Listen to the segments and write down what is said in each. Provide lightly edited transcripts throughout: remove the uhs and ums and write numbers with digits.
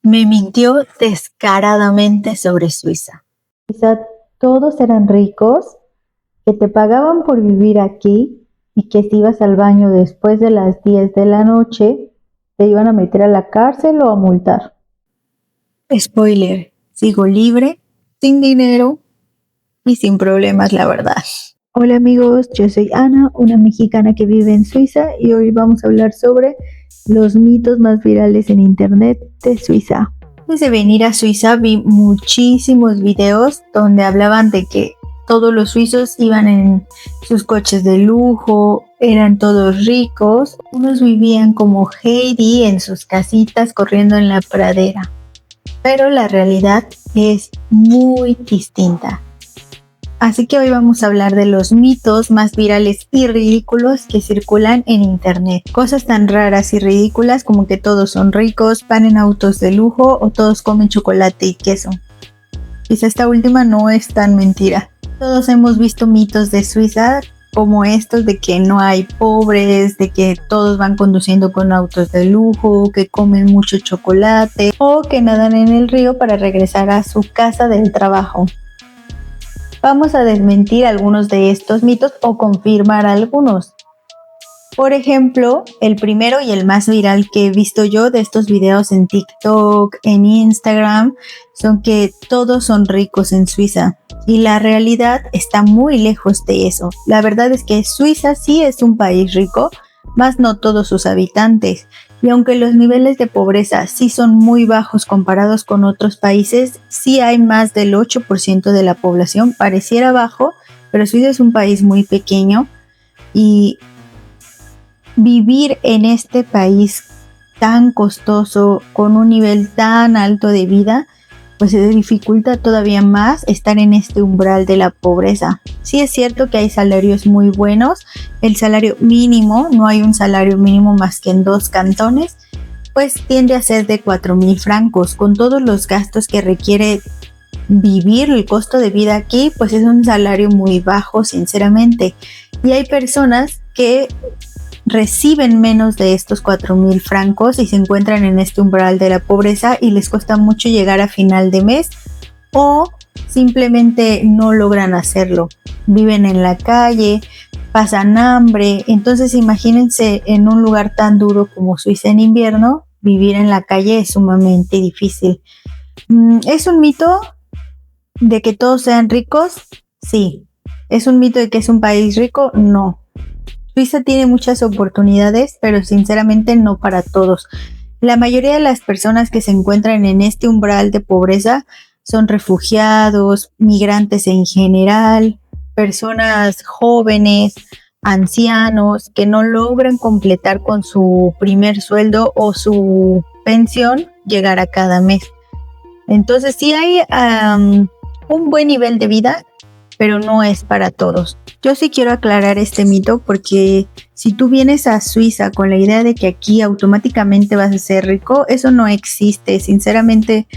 Me mintió descaradamente sobre Suiza. Quizá todos eran ricos, que te pagaban por vivir aquí y que si ibas al baño después de las 10 de la noche, te iban a meter a la cárcel o a multar. Spoiler, sigo libre, sin dinero y sin problemas, la verdad. Hola amigos, yo soy Ana, una mexicana que vive en Suiza y hoy vamos a hablar sobre los mitos más virales en internet de Suiza. Antes de venir a Suiza vi muchísimos videos donde hablaban de que todos los suizos iban en sus coches de lujo, eran todos ricos, unos vivían como Heidi en sus casitas corriendo en la pradera. Pero la realidad es muy distinta. Así que hoy vamos a hablar de los mitos más virales y ridículos que circulan en internet. Cosas tan raras y ridículas como que todos son ricos, van en autos de lujo o todos comen chocolate y queso. Quizá esta última no es tan mentira. Todos hemos visto mitos de Suiza como estos de que no hay pobres, de que todos van conduciendo con autos de lujo, que comen mucho chocolate o que nadan en el río para regresar a su casa del trabajo. Vamos a desmentir algunos de estos mitos o confirmar algunos. Por ejemplo, el primero y el más viral que he visto yo de estos videos en TikTok, en Instagram, son que todos son ricos en Suiza. Y la realidad está muy lejos de eso. La verdad es que Suiza sí es un país rico, más no todos sus habitantes. Y aunque los niveles de pobreza sí son muy bajos comparados con otros países, sí hay más del 8% de la población, pareciera bajo, pero Suiza es un país muy pequeño y vivir en este país tan costoso, con un nivel tan alto de vida, pues se dificulta todavía más estar en este umbral de la pobreza. Sí es cierto que hay salarios muy buenos, el salario mínimo, no hay un salario mínimo más que en 2 cantones, pues tiende a ser de 4,000 francos, con todos los gastos que requiere vivir, el costo de vida aquí, pues es un salario muy bajo, sinceramente. Y hay personas que reciben menos de estos 4,000 francos y se encuentran en este umbral de la pobreza y les cuesta mucho llegar a final de mes o simplemente no logran hacerlo. Viven en la calle, pasan hambre, entonces imagínense en un lugar tan duro como Suiza en invierno, vivir en la calle es sumamente difícil. ¿Es un mito de que todos sean ricos? Sí. ¿Es un mito de que es un país rico? No. Suiza tiene muchas oportunidades, pero sinceramente no para todos. La mayoría de las personas que se encuentran en este umbral de pobreza son refugiados, migrantes en general, personas jóvenes, ancianos, que no logran completar con su primer sueldo o su pensión llegar a cada mes. Entonces sí hay un buen nivel de vida, pero no es para todos. Yo sí quiero aclarar este mito porque si tú vienes a Suiza con la idea de que aquí automáticamente vas a ser rico, eso no existe. Sinceramente,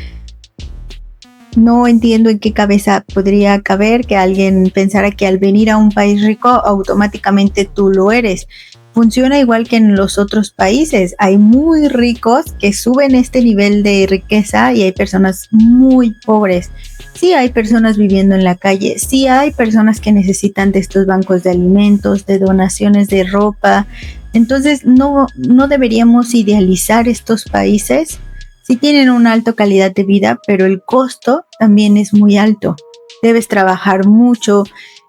no entiendo en qué cabeza podría caber que alguien pensara que al venir a un país rico automáticamente tú lo eres. Funciona igual que en los otros países. Hay muy ricos que suben este nivel de riqueza y hay personas muy pobres. Sí hay personas viviendo en la calle, sí hay personas que necesitan de estos bancos de alimentos, de donaciones de ropa. Entonces no deberíamos idealizar estos países. Sí tienen una alta calidad de vida, pero el costo también es muy alto. Debes trabajar mucho,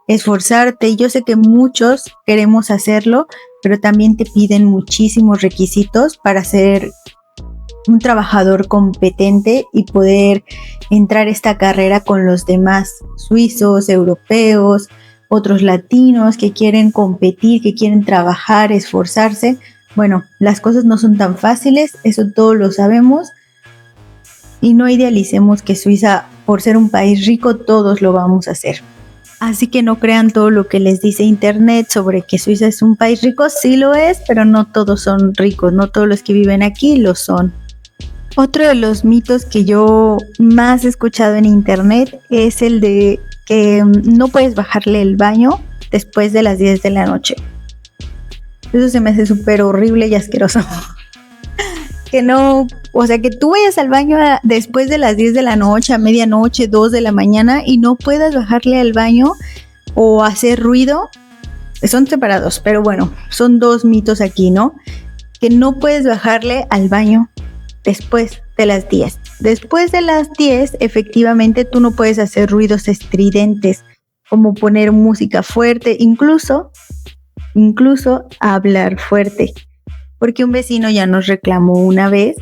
esforzarte. Yo sé que muchos queremos hacerlo, pero también te piden muchísimos requisitos para ser un trabajador competente y poder entrar a esta carrera con los demás suizos, europeos, otros latinos que quieren competir, que quieren trabajar, esforzarse. Bueno, las cosas no son tan fáciles, eso todos lo sabemos, y no idealicemos que Suiza, por ser un país rico, todos lo vamos a hacer. Así que no crean todo lo que les dice internet sobre que Suiza es un país rico. Sí lo es, pero no todos son ricos, no todos los que viven aquí lo son. Otro de los mitos que yo más he escuchado en internet es el de que no puedes bajarle el baño después de las 10 de la noche. Eso se me hace súper horrible y asqueroso. que no, o sea, que tú vayas al baño después de las 10 de la noche, a medianoche, 2 de la mañana y no puedas bajarle al baño o hacer ruido, son separados, pero bueno, son dos mitos aquí, ¿no? Que no puedes bajarle al baño después de las 10. Después de las 10, efectivamente, tú no puedes hacer ruidos estridentes, como poner música fuerte, incluso hablar fuerte. Porque un vecino ya nos reclamó una vez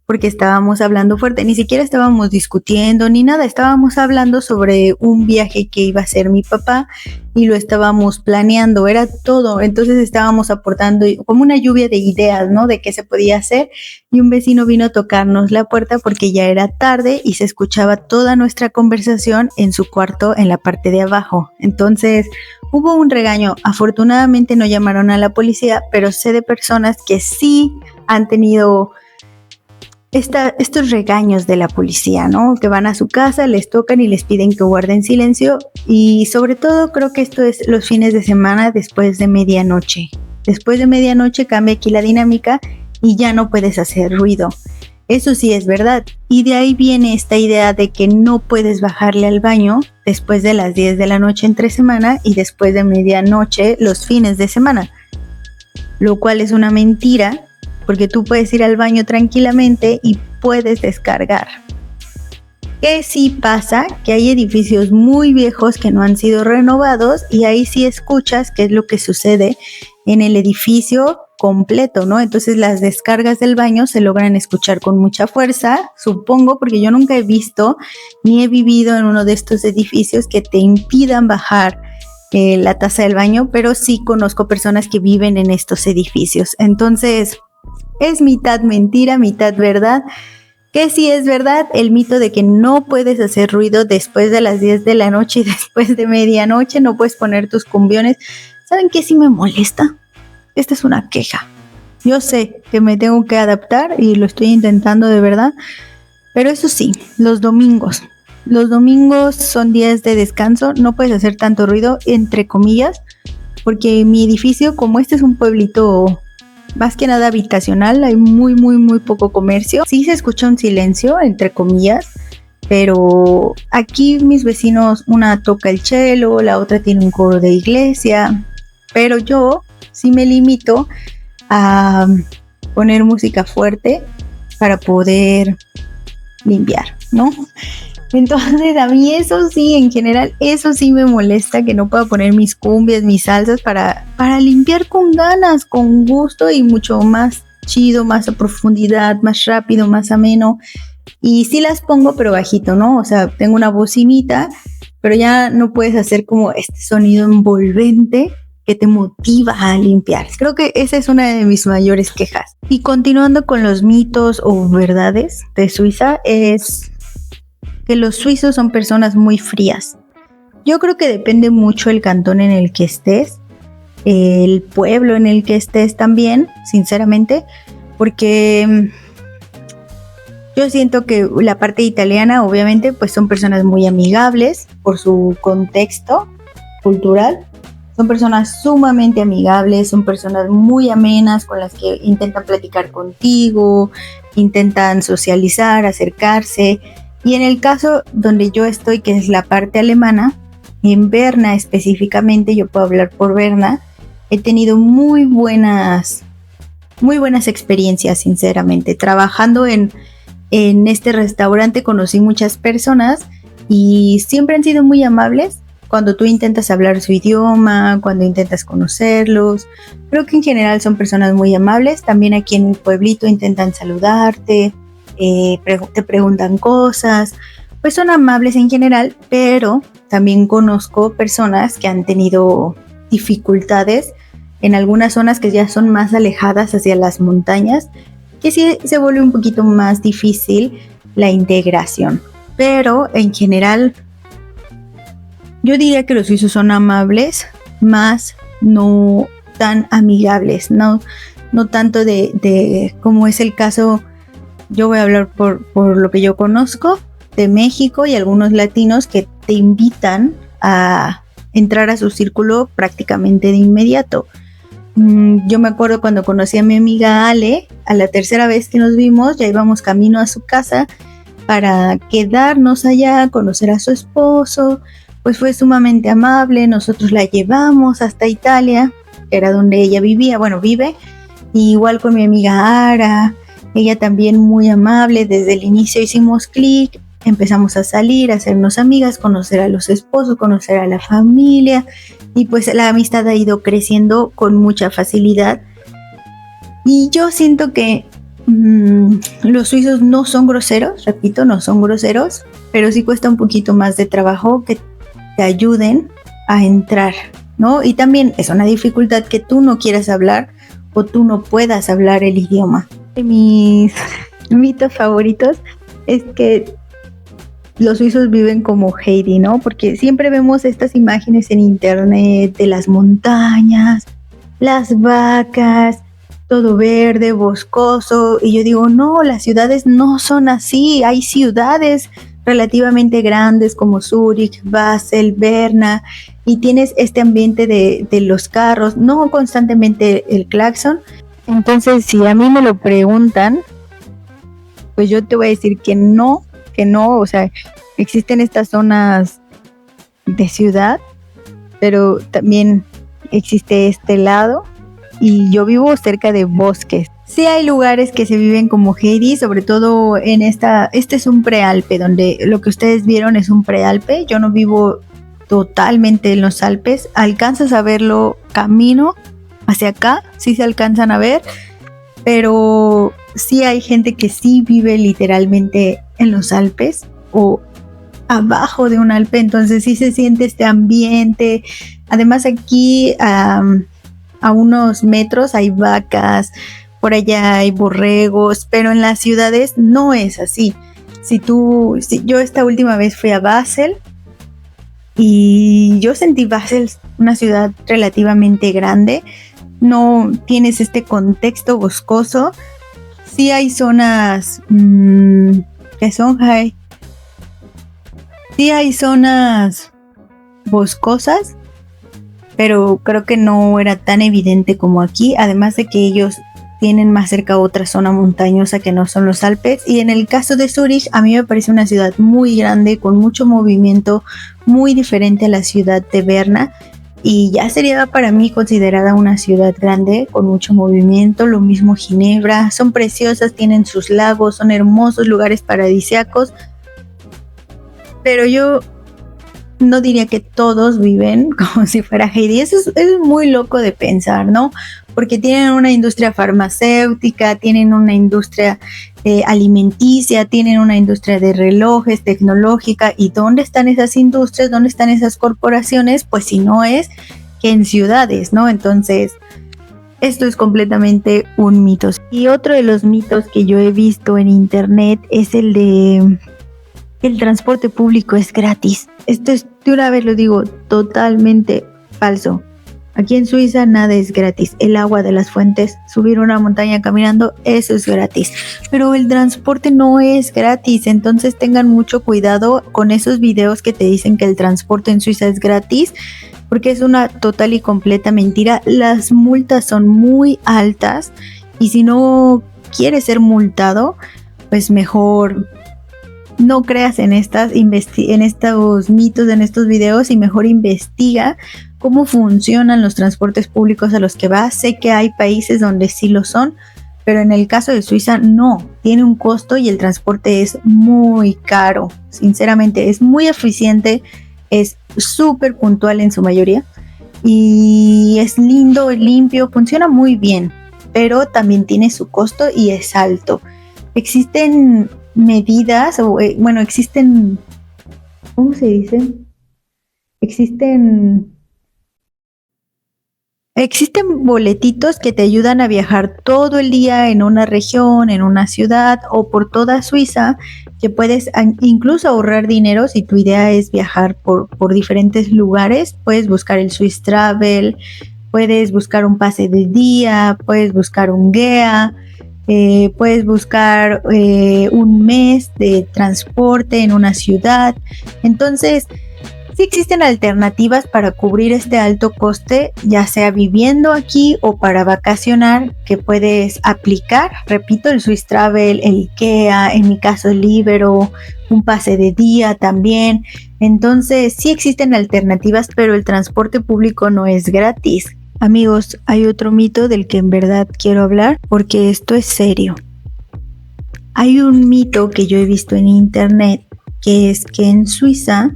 porque estábamos hablando fuerte, ni siquiera estábamos discutiendo ni nada, estábamos hablando sobre un viaje que iba a hacer mi papá y lo estábamos planeando, era todo, entonces estábamos aportando como una lluvia de ideas, ¿no? De qué se podía hacer, y un vecino vino a tocarnos la puerta porque ya era tarde y se escuchaba toda nuestra conversación en su cuarto en la parte de abajo. Entonces hubo un regaño, afortunadamente no llamaron a la policía, pero sé de personas que sí han tenido estos regaños de la policía, ¿no? Que van a su casa, les tocan y les piden que guarden silencio, y sobre todo creo que esto es los fines de semana después de medianoche. Después de medianoche cambia aquí la dinámica y ya no puedes hacer ruido. Eso sí es verdad, y de ahí viene esta idea de que no puedes bajarle al baño después de las 10 de la noche entre semana y después de medianoche los fines de semana, lo cual es una mentira, porque tú puedes ir al baño tranquilamente y puedes descargar. ¿Qué sí pasa? Que hay edificios muy viejos que no han sido renovados y ahí sí escuchas qué es lo que sucede en el edificio completo, ¿no? Entonces las descargas del baño se logran escuchar con mucha fuerza, supongo, porque yo nunca he visto ni he vivido en uno de estos edificios que te impidan bajar la taza del baño, pero sí conozco personas que viven en estos edificios. Entonces es mitad mentira, mitad verdad. Que sí es verdad, el mito de que no puedes hacer ruido después de las 10 de la noche y después de medianoche, no puedes poner tus cumbiones. ¿Saben qué sí me molesta? Esta es una queja. Yo sé que me tengo que adaptar y lo estoy intentando de verdad, pero eso sí, los domingos son días de descanso, no puedes hacer tanto ruido, entre comillas, porque mi edificio, como este es un pueblito más que nada habitacional, hay muy poco comercio. Sí se escucha un silencio, entre comillas, pero aquí mis vecinos, una toca el cello, la otra tiene un coro de iglesia, pero yo sí me limito a poner música fuerte para poder limpiar, ¿no? Entonces a mí eso sí, en general, eso sí me molesta, que no pueda poner mis cumbias, mis salsas para limpiar con ganas, con gusto y mucho más chido, más a profundidad, más rápido, más ameno. Y sí las pongo, pero bajito, ¿no? O sea, tengo una bocinita, pero ya no puedes hacer como este sonido envolvente que te motiva a limpiar. Creo que esa es una de mis mayores quejas. Y continuando con los mitos o verdades de Suiza, es que los suizos son personas muy frías. Yo creo que depende mucho el cantón en el que estés, el pueblo en el que estés también, sinceramente, porque yo siento que la parte italiana, obviamente, pues son personas muy amigables por su contexto cultural. Son personas sumamente amigables, son personas muy amenas con las que intentan platicar contigo, intentan socializar, acercarse. Y en el caso donde yo estoy, que es la parte alemana, en Berna específicamente, yo puedo hablar por Berna, he tenido muy buenas experiencias, sinceramente. Trabajando en este restaurante conocí muchas personas y siempre han sido muy amables cuando tú intentas hablar su idioma, cuando intentas conocerlos. Creo que en general son personas muy amables. También aquí en el pueblito intentan saludarte, te preguntan cosas, pues son amables en general, pero también conozco personas que han tenido dificultades en algunas zonas que ya son más alejadas hacia las montañas, que sí se vuelve un poquito más difícil la integración. Pero en general yo diría que los suizos son amables, más no tan amigables, no tanto de como es el caso. Yo voy a hablar por lo que yo conozco de México y algunos latinos que te invitan a entrar a su círculo prácticamente de inmediato. Yo me acuerdo cuando conocí a mi amiga Ale, a la tercera vez que nos vimos, ya íbamos camino a su casa para quedarnos allá, conocer a su esposo, pues fue sumamente amable, nosotros la llevamos hasta Italia, que era donde ella vivía, bueno, vive, y igual con mi amiga Ara, ella también muy amable, desde el inicio hicimos clic, empezamos a salir, a hacernos amigas, conocer a los esposos, conocer a la familia, y pues la amistad ha ido creciendo con mucha facilidad. Y yo siento que los suizos no son groseros, repito, no son groseros, pero sí cuesta un poquito más de trabajo que te ayuden a entrar, ¿no? Y también es una dificultad que tú no quieras hablar o tú no puedas hablar el idioma. De mis mitos favoritos es que los suizos viven como Heidi, ¿no? Porque siempre vemos estas imágenes en internet de las montañas, las vacas, todo verde, boscoso, y yo digo, no, las ciudades no son así, hay ciudades relativamente grandes como Zúrich, Basel, Berna, y tienes este ambiente de los carros, no constantemente el claxon. Entonces, si a mí me lo preguntan, pues yo te voy a decir que no, o sea, existen estas zonas de ciudad, pero también existe este lado, y yo vivo cerca de bosques. Sí hay lugares que se viven como Heidi, sobre todo en este es un prealpe, donde lo que ustedes vieron es un prealpe. Yo no vivo totalmente en los Alpes, alcanzas a verlo camino hacia acá, sí se alcanzan a ver, pero sí hay gente que sí vive literalmente en los Alpes o abajo de un Alpe, entonces sí se siente este ambiente. Además aquí a unos metros hay vacas, por allá hay borregos, pero en las ciudades no es así. Yo esta última vez fui a Basel y yo sentí Basel una ciudad relativamente grande, no tienes este contexto boscoso. Sí hay zonas que son high. Sí hay zonas boscosas, pero creo que no era tan evidente como aquí, además de que ellos tienen más cerca otra zona montañosa que no son los Alpes. Y en el caso de Zúrich, a mí me parece una ciudad muy grande, con mucho movimiento, muy diferente a la ciudad de Berna, y ya sería para mí considerada una ciudad grande con mucho movimiento. Lo mismo Ginebra, son preciosas, tienen sus lagos, son hermosos lugares paradisíacos, pero yo no diría que todos viven como si fuera Heidi. Eso es muy loco de pensar, ¿no? Porque tienen una industria farmacéutica, tienen una industria alimenticia, tienen una industria de relojes, tecnológica. ¿Y dónde están esas industrias? ¿Dónde están esas corporaciones? Pues si no es que en ciudades, ¿no? Entonces, esto es completamente un mito. Y otro de los mitos que yo he visto en internet es el de el transporte público es gratis. Esto es, de una vez lo digo, totalmente falso. Aquí en Suiza nada es gratis. El agua de las fuentes, subir una montaña caminando, eso es gratis. Pero el transporte no es gratis. Entonces tengan mucho cuidado con esos videos que te dicen que el transporte en Suiza es gratis, porque es una total y completa mentira. Las multas son muy altas y si no quieres ser multado, pues mejor no creas en estos mitos, en estos videos, y mejor investiga cómo funcionan los transportes públicos a los que vas. Sé que hay países donde sí lo son, pero en el caso de Suiza no, tiene un costo y el transporte es muy caro. Sinceramente, es muy eficiente, es súper puntual en su mayoría y es lindo, limpio, funciona muy bien, pero también tiene su costo y es alto. Existen medidas, existen, ¿cómo se dice? Existen boletitos que te ayudan a viajar todo el día en una región, en una ciudad o por toda Suiza, que puedes incluso ahorrar dinero si tu idea es viajar por diferentes lugares. Puedes buscar el Swiss Travel, puedes buscar un pase de día, puedes buscar un GEA, puedes buscar un mes de transporte en una ciudad. Entonces, Sí existen alternativas para cubrir este alto coste, ya sea viviendo aquí o para vacacionar, que puedes aplicar. Repito, el Swiss Travel, el IKEA, en mi caso el Libero, un pase de día también. Entonces sí existen alternativas, pero el transporte público no es gratis. Amigos, hay otro mito del que en verdad quiero hablar porque esto es serio. Hay un mito que yo he visto en internet, que es que en Suiza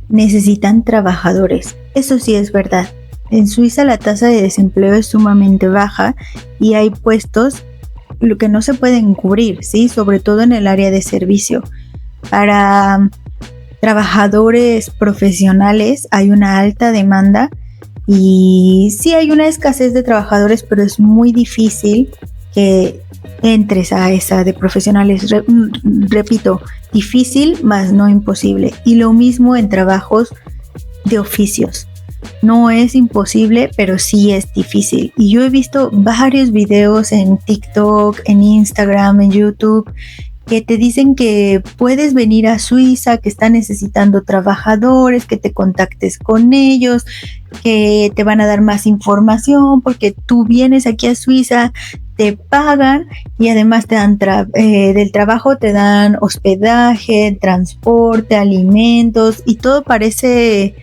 necesitan trabajadores. Eso sí es verdad. En Suiza la tasa de desempleo es sumamente baja y hay puestos que no se pueden cubrir, ¿sí? Sobre todo en el área de servicio. Para trabajadores profesionales hay una alta demanda y sí hay una escasez de trabajadores, pero es muy difícil que entres a esa de profesionales. Repito, difícil, más no imposible. Y lo mismo en trabajos de oficios. No es imposible, pero sí es difícil. Y yo he visto varios videos en TikTok, en Instagram, en YouTube, que te dicen que puedes venir a Suiza, que están necesitando trabajadores, que te contactes con ellos, que te van a dar más información porque tú vienes aquí a Suiza, te pagan y además te dan del trabajo, te dan hospedaje, transporte, alimentos y todo parece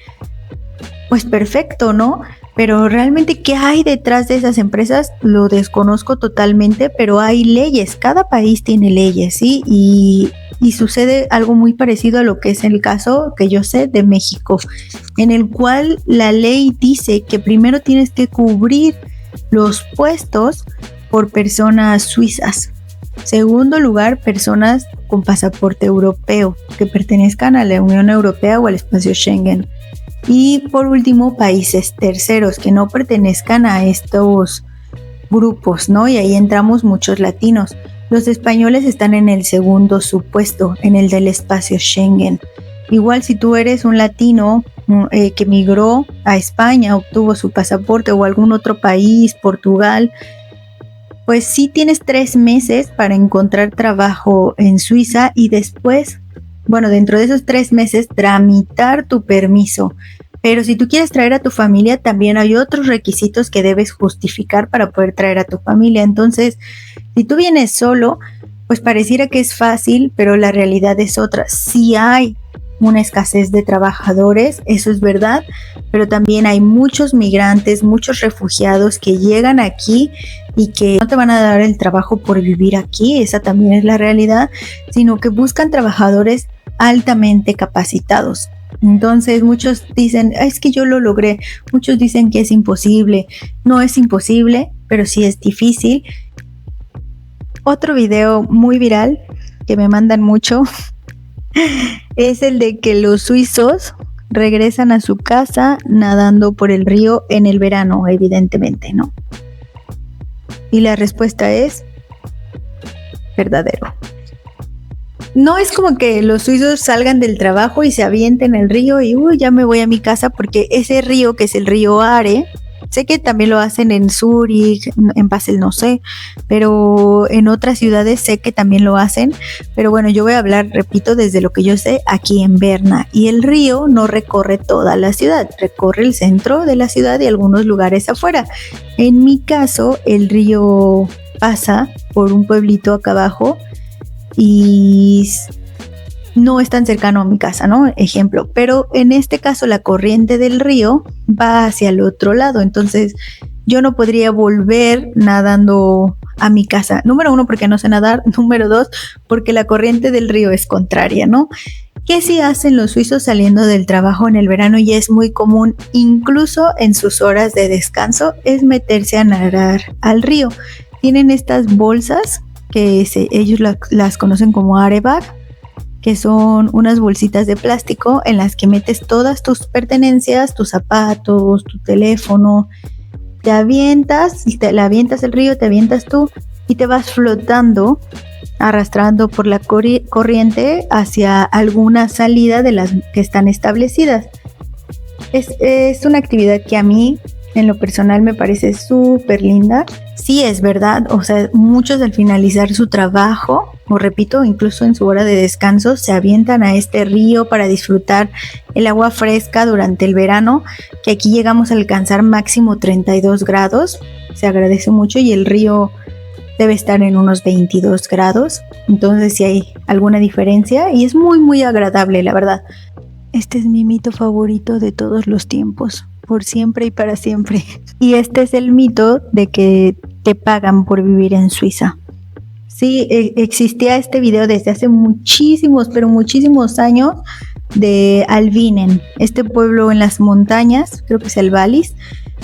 pues perfecto, ¿no? Pero realmente, ¿qué hay detrás de esas empresas? Lo desconozco totalmente, pero hay leyes, cada país tiene leyes, ¿sí? Y sucede algo muy parecido a lo que es el caso que yo sé de México, en el cual la ley dice que primero tienes que cubrir los puestos por personas suizas. Segundo lugar, personas con pasaporte europeo que pertenezcan a la Unión Europea o al espacio Schengen. Y por último, países terceros que no pertenezcan a estos grupos, ¿no? Y ahí entramos muchos latinos. Los españoles están en el segundo supuesto, en el del espacio Schengen. Igual si tú eres un latino que migró a España, obtuvo su pasaporte o algún otro país, Portugal, pues sí tienes 3 meses para encontrar trabajo en Suiza y después, bueno, dentro de esos 3 meses, tramitar tu permiso. Pero si tú quieres traer a tu familia, también hay otros requisitos que debes justificar para poder traer a tu familia. Entonces, si tú vienes solo, pues pareciera que es fácil, pero la realidad es otra. Sí hay una escasez de trabajadores, eso es verdad, pero también hay muchos migrantes, muchos refugiados que llegan aquí y que no te van a dar el trabajo por vivir aquí, esa también es la realidad, sino que buscan trabajadores altamente capacitados. Entonces muchos dicen, es que yo lo logré, muchos dicen que es imposible. No es imposible, pero sí es difícil. Otro video muy viral que me mandan mucho es el de que los suizos regresan a su casa nadando por el río en el verano, evidentemente, ¿no? Y la respuesta es verdadero. No es como que los suizos salgan del trabajo y se avienten el río y ya me voy a mi casa, porque ese río, que es el río Are, sé que también lo hacen en Zúrich, en Basel no sé, pero en otras ciudades sé que también lo hacen. Pero bueno, yo voy a hablar, repito, desde lo que yo sé aquí en Berna. Y el río no recorre toda la ciudad, recorre el centro de la ciudad y algunos lugares afuera. En mi caso, el río pasa por un pueblito acá abajo y no es tan cercano a mi casa, ¿no? Ejemplo, pero en este caso la corriente del río va hacia el otro lado, entonces yo no podría volver nadando a mi casa. Número 1, porque no sé nadar. Número 2, porque la corriente del río es contraria, ¿no? ¿Qué sí hacen los suizos saliendo del trabajo en el verano? Y es muy común, incluso en sus horas de descanso, es meterse a nadar al río. Tienen estas bolsas que ellos las conocen como Arebag, que son unas bolsitas de plástico en las que metes todas tus pertenencias, tus zapatos, tu teléfono, te avientas, la avientas el río, te avientas tú y te vas flotando, arrastrando por la corriente hacia alguna salida de las que están establecidas. Es una actividad que a mí, en lo personal, me parece súper linda. sí es verdad, o sea, muchos al finalizar su trabajo, o repito, incluso en su hora de descanso, se avientan a este río para disfrutar el agua fresca durante el verano, que aquí llegamos a alcanzar máximo 32 grados, se agradece mucho, y el río debe estar en unos 22 grados, entonces sí hay alguna diferencia y es muy muy agradable, la verdad. Este es mi mito favorito de todos los tiempos, por siempre y para siempre. Y este es el mito de que te pagan por vivir en Suiza. Sí, existía este video desde hace muchísimos, pero muchísimos años, de Alvinen, este pueblo en las montañas, creo que es el Wallis,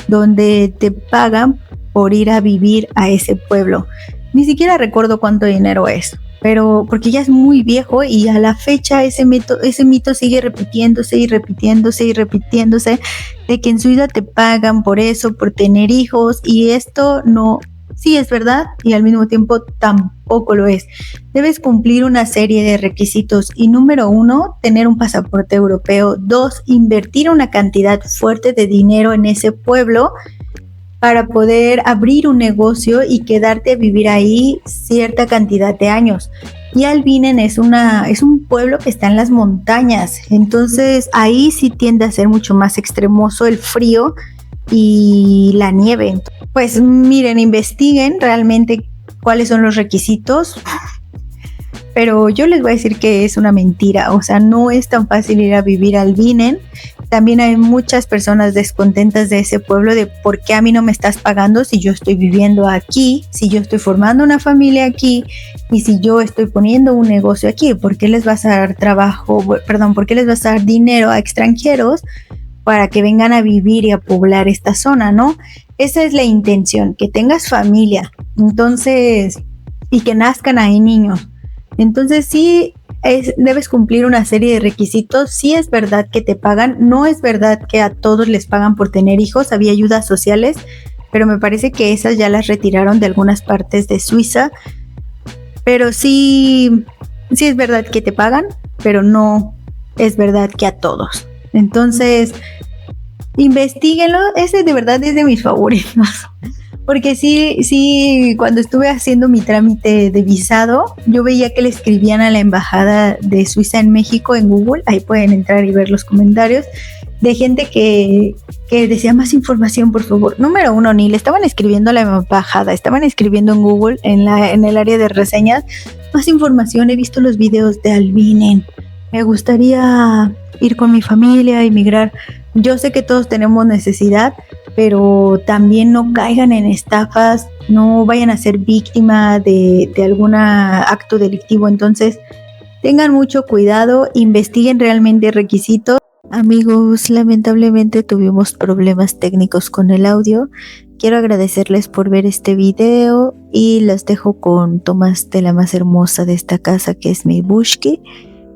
donde te pagan por ir a vivir a ese pueblo. Ni siquiera recuerdo cuánto dinero es, pero porque ya es muy viejo y a la fecha ese mito sigue repitiéndose y repitiéndose y repitiéndose, de que en Suiza te pagan por eso, por tener hijos, y esto no, sí es verdad y al mismo tiempo tampoco lo es. Debes cumplir una serie de requisitos y número 1, tener un pasaporte europeo. 2, invertir una cantidad fuerte de dinero en ese pueblo para poder abrir un negocio y quedarte a vivir ahí cierta cantidad de años. Y Alvinen es un pueblo que está en las montañas, entonces ahí sí tiende a ser mucho más extremoso el frío y la nieve. Pues miren, investiguen realmente cuáles son los requisitos, pero yo les voy a decir que es una mentira, o sea, no es tan fácil ir a vivir a Alvinen. También hay muchas personas descontentas de ese pueblo, de por qué a mí no me estás pagando si yo estoy viviendo aquí, si yo estoy formando una familia aquí y si yo estoy poniendo un negocio aquí. ¿Por qué les vas a dar por qué les vas a dar dinero a extranjeros para que vengan a vivir y a poblar esta zona, ¿no? Esa es la intención, que tengas familia, entonces, y que nazcan ahí niños. Entonces sí, debes cumplir una serie de requisitos. Sí es verdad que te pagan, no es verdad que a todos les pagan por tener hijos, había ayudas sociales, pero me parece que esas ya las retiraron de algunas partes de Suiza, pero sí es verdad que te pagan, pero no es verdad que a todos. Entonces, investíguenlo, ese de verdad es de mis favoritos. Porque sí, cuando estuve haciendo mi trámite de visado, yo veía que le escribían a la embajada de Suiza en México en Google, ahí pueden entrar y ver los comentarios, de gente que decía más información, por favor. Número 1, ni le estaban escribiendo a la embajada, estaban escribiendo en Google, en el área de reseñas, más información, he visto los videos de Alvinen, me gustaría ir con mi familia, emigrar. Yo sé que todos tenemos necesidad, pero también no caigan en estafas, no vayan a ser víctima de algún acto delictivo. Entonces, tengan mucho cuidado, investiguen realmente requisitos. Amigos, lamentablemente tuvimos problemas técnicos con el audio. Quiero agradecerles por ver este video y los dejo con tomas de la más hermosa de esta casa, que es mi Bushki.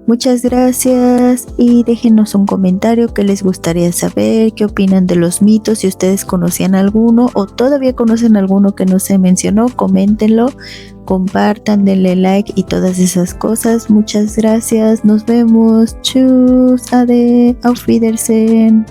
Muchas gracias y déjenos un comentario que les gustaría saber, qué opinan de los mitos, si ustedes conocían alguno o todavía conocen alguno que no se mencionó, coméntenlo, compartan, denle like y todas esas cosas. Muchas gracias, nos vemos, tschüss, ade, auf Wiedersehen.